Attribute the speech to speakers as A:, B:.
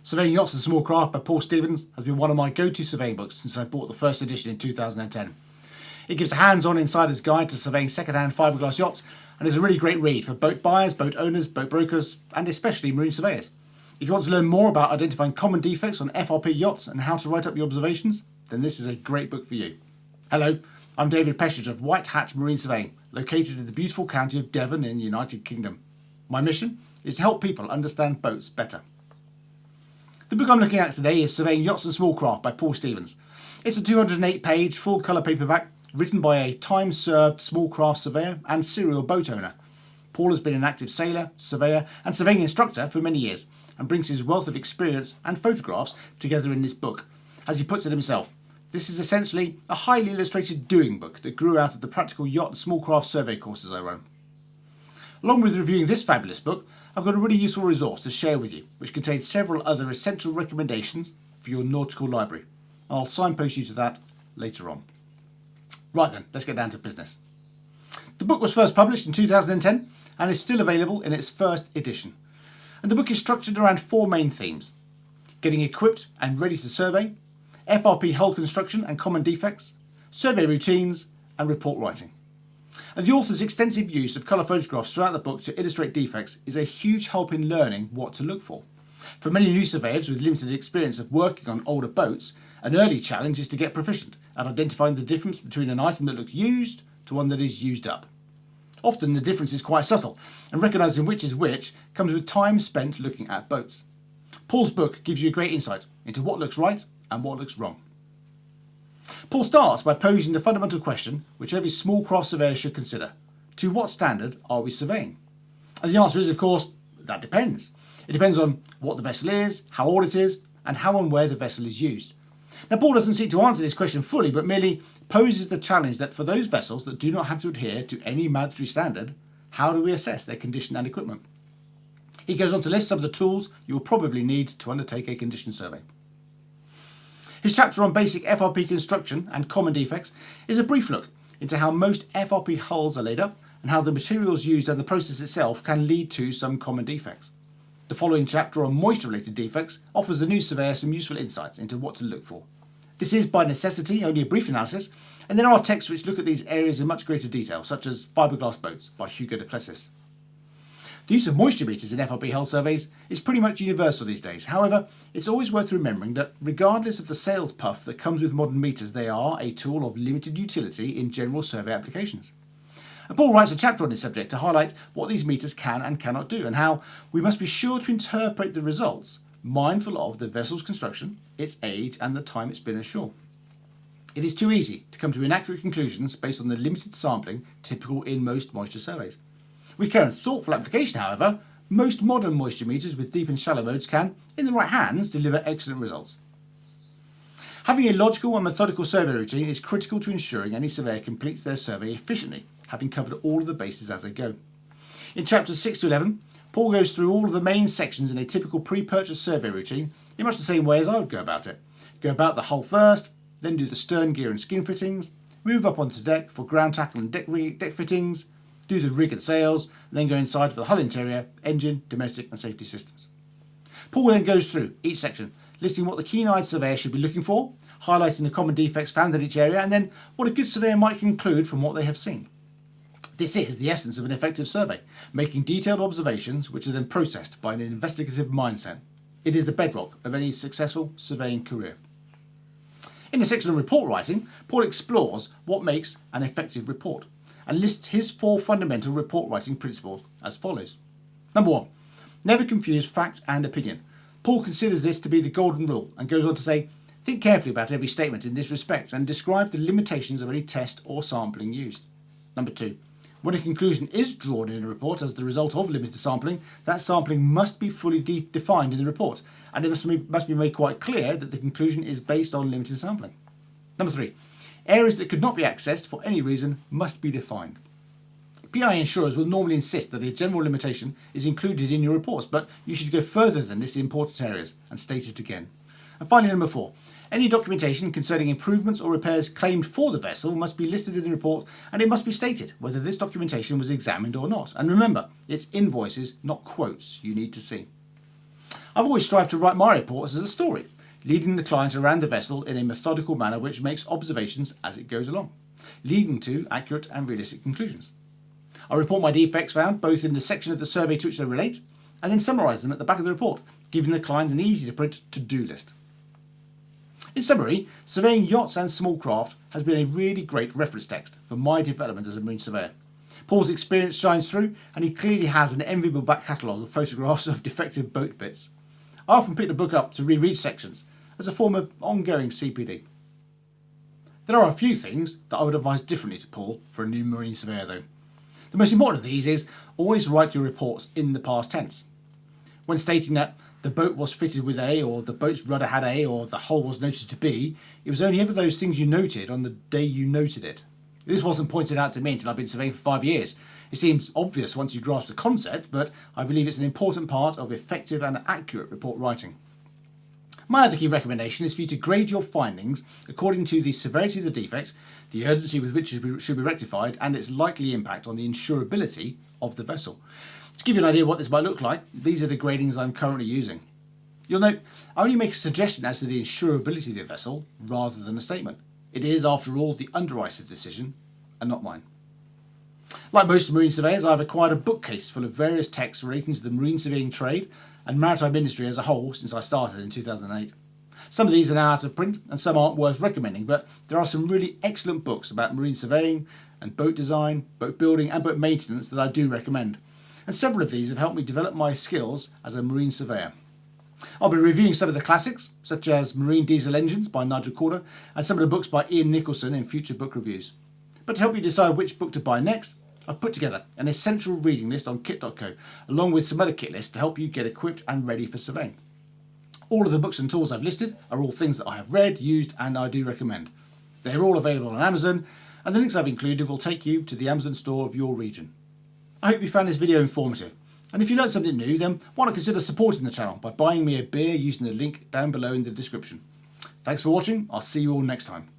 A: Surveying Yachts and Small Craft by Paul Stevens has been one of my go-to surveying books since I bought the first edition in 2010. It gives a hands-on insider's guide to surveying second-hand fibreglass yachts and is a really great read for boat buyers, boat owners, boat brokers and especially marine surveyors. If you want to learn more about identifying common defects on FRP yachts and how to write up your observations, then this is a great book for you. Hello, I'm David Pestridge of White Hat Marine Surveying, located in the beautiful county of Devon in the United Kingdom. My mission is to help people understand boats better. The book I'm looking at today is Surveying Yachts and Small Craft by Paul Stevens. It's a 208-page full-colour paperback written by a time-served small craft surveyor and serial boat owner. Paul has been an active sailor, surveyor and surveying instructor for many years and brings his wealth of experience and photographs together in this book. As he puts it himself, this is essentially a highly illustrated doing book that grew out of the practical yacht and small craft survey courses I run. Along with reviewing this fabulous book, I've got a really useful resource to share with you, which contains several other essential recommendations for your nautical library. I'll signpost you to that later on. Right then, let's get down to business. The book was first published in 2010 and is still available in its first edition. And the book is structured around four main themes: getting equipped and ready to survey, FRP hull construction and common defects, survey routines, and report writing. And the author's extensive use of colour photographs throughout the book to illustrate defects is a huge help in learning what to look for. For many new surveyors with limited experience of working on older boats, an early challenge is to get proficient at identifying the difference between an item that looks used to one that is used up. Often the difference is quite subtle, and recognising which is which comes with time spent looking at boats. Paul's book gives you a great insight into what looks right and what looks wrong. Paul starts by posing the fundamental question which every small craft surveyor should consider: to what standard are we surveying? And the answer is, of course, that depends. It depends on what the vessel is, how old it is, and how and where the vessel is used. Now, Paul doesn't seek to answer this question fully, but merely poses the challenge that for those vessels that do not have to adhere to any mandatory standard, how do we assess their condition and equipment? He goes on to list some of the tools you will probably need to undertake a condition survey. His chapter on basic FRP construction and common defects is a brief look into how most FRP hulls are laid up and how the materials used and the process itself can lead to some common defects. The following chapter on moisture-related defects offers the new surveyor some useful insights into what to look for. This is by necessity only a brief analysis, and there are texts which look at these areas in much greater detail, such as Fibreglass Boats by Hugo de Plessis. The use of moisture meters in FRP hull surveys is pretty much universal these days. However, it's always worth remembering that regardless of the sales puff that comes with modern meters, they are a tool of limited utility in general survey applications. And Paul writes a chapter on this subject to highlight what these meters can and cannot do, and how we must be sure to interpret the results, mindful of the vessel's construction, its age, and the time it's been ashore. It is too easy to come to inaccurate conclusions based on the limited sampling typical in most moisture surveys. With care and thoughtful application, however, most modern moisture meters with deep and shallow modes can, in the right hands, deliver excellent results. Having a logical and methodical survey routine is critical to ensuring any surveyor completes their survey efficiently, having covered all of the bases as they go. In chapters 6 to 11, Paul goes through all of the main sections in a typical pre-purchase survey routine in much the same way as I would go about it. Go about the hull first, then do the stern gear and skin fittings, move up onto deck for ground tackle and deck fittings, do the rig and sails, and then go inside for the hull interior, engine, domestic and safety systems. Paul then goes through each section, listing what the keen-eyed surveyor should be looking for, highlighting the common defects found in each area, and then what a good surveyor might conclude from what they have seen. This is the essence of an effective survey, making detailed observations which are then processed by an investigative mindset. It is the bedrock of any successful surveying career. In the section on report writing, Paul explores what makes an effective report and lists his four fundamental report writing principles as follows. Number 1, never confuse fact and opinion. Paul considers this to be the golden rule and goes on to say, think carefully about every statement in this respect and describe the limitations of any test or sampling used. Number 2, when a conclusion is drawn in a report as the result of limited sampling, that sampling must be fully defined in the report, and it must be made quite clear that the conclusion is based on limited sampling. Number 3, areas that could not be accessed for any reason must be defined. PI insurers will normally insist that a general limitation is included in your reports, but you should go further than this in important areas and state it again. And finally, number 4, any documentation concerning improvements or repairs claimed for the vessel must be listed in the report, and it must be stated whether this documentation was examined or not. And remember, it's invoices, not quotes, you need to see. I've always strived to write my reports as a story, leading the client around the vessel in a methodical manner which makes observations as it goes along, leading to accurate and realistic conclusions. I report my defects found both in the section of the survey to which they relate and then summarise them at the back of the report, giving the client an easy to print to-do list. In summary, surveying yachts and small craft has been a really great reference text for my development as a marine surveyor. Paul's experience shines through, and he clearly has an enviable back catalogue of photographs of defective boat bits. I often pick the book up to reread sections as a form of ongoing CPD. There are a few things that I would advise differently to Paul for a new marine surveyor though. The most important of these is always write your reports in the past tense. When stating that the boat was fitted with A, or the boat's rudder had A, or the hull was noted to B, it was only ever those things you noted on the day you noted it. This wasn't pointed out to me until I've been surveying for 5 years. It seems obvious once you grasp the concept, but I believe it's an important part of effective and accurate report writing. My other key recommendation is for you to grade your findings according to the severity of the defect, the urgency with which it should be rectified, and its likely impact on the insurability of the vessel. To give you an idea of what this might look like, these are the gradings I'm currently using. You'll note I only make a suggestion as to the insurability of the vessel rather than a statement. It is, after all, the underwriter's decision and not mine. Like most marine surveyors, I've acquired a bookcase full of various texts relating to the marine surveying trade and maritime industry as a whole since I started in 2008. Some of these are now out of print and some aren't worth recommending, but there are some really excellent books about marine surveying and boat design, boat building and boat maintenance that I do recommend. And several of these have helped me develop my skills as a marine surveyor. I'll be reviewing some of the classics, such as Marine Diesel Engines by Nigel Corder and some of the books by Ian Nicholson in future book reviews. But to help you decide which book to buy next, I've put together an essential reading list on kit.co, along with some other kit lists to help you get equipped and ready for surveying. All of the books and tools I've listed are all things that I have read, used and I do recommend. They're all available on Amazon, and the links I've included will take you to the Amazon store of your region. I hope you found this video informative, and if you learned something new, then why not consider supporting the channel by buying me a beer using the link down below in the description. Thanks for watching, I'll see you all next time.